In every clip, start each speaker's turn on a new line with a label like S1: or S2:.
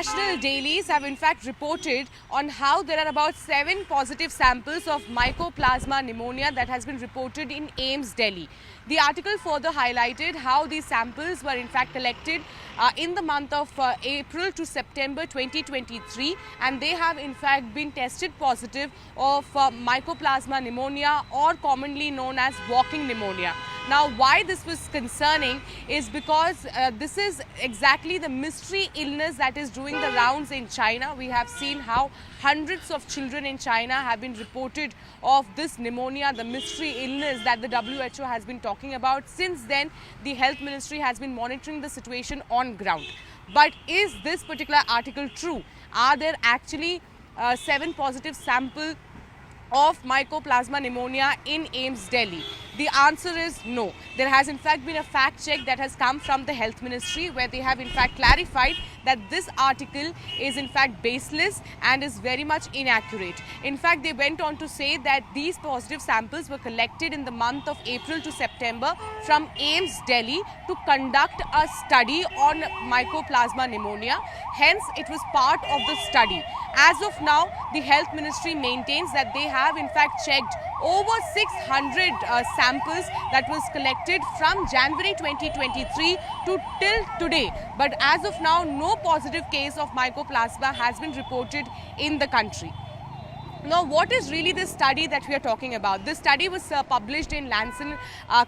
S1: international dailies have in fact reported on how there are about 7 positive samples of mycoplasma pneumonia that has been reported in AIIMS, Delhi. The article further highlighted how these samples were in fact collected in the month of April to September 2023, and they have in fact been tested positive of mycoplasma pneumonia, or commonly known as walking pneumonia. Now, why this was concerning is because this is exactly the mystery illness that is doing the rounds in China. We have seen how hundreds of children in China have been reported of this pneumonia, the mystery illness that the WHO has been talking about. Since then, the Health Ministry has been monitoring the situation on ground. But is this particular article true? Are there actually 7 positive samples of mycoplasma pneumonia in AIIMS, Delhi? The answer is no. There has in fact been a fact check that has come from the Health Ministry, where they have in fact clarified that this article is in fact baseless and is very much inaccurate. In fact, they went on to say that these positive samples were collected in the month of April to September from AIIMS, Delhi, to conduct a study on mycoplasma pneumonia. Hence, it was part of the study. As of now, the Health Ministry maintains that they have in fact checked over 600 samples that was collected from January 2023 to till today. But as of now, no positive case of mycoplasma has been reported in the country. Now, what is really this study that we are talking about? This study was published in Lancet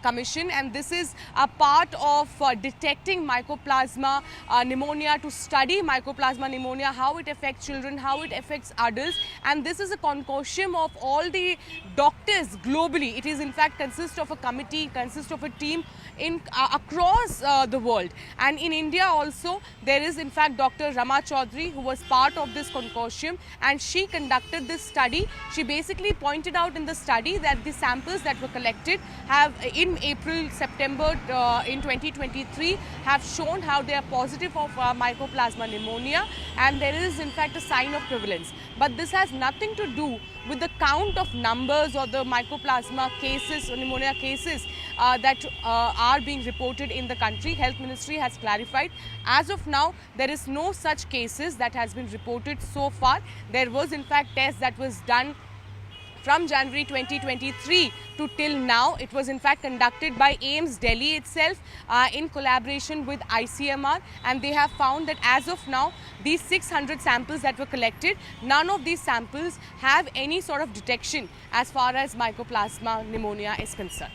S1: Commission, and this is a part of detecting mycoplasma pneumonia, to study mycoplasma pneumonia, how it affects children, how it affects adults. And this is a consortium of all the doctors globally. It is in fact consists of a committee, consists of a team in across the world. And in India also, there is in fact Dr. Rama Chaudhary, who was part of this consortium, and she conducted this study. She basically pointed out in the study that the samples that were collected have in April, September in 2023 have shown how they are positive of mycoplasma pneumonia, and there is in fact a sign of prevalence. But this has nothing to do with the count of numbers or the mycoplasma cases or pneumonia cases that are being reported in the country. Health Ministry has clarified, as of now, there is no such cases that has been reported so far. There was in fact test that was done from January 2023 to till now. It was in fact conducted by AIIMS Delhi itself in collaboration with ICMR, and they have found that as of now, these 600 samples that were collected, none of these samples have any sort of detection as far as mycoplasma pneumonia is concerned.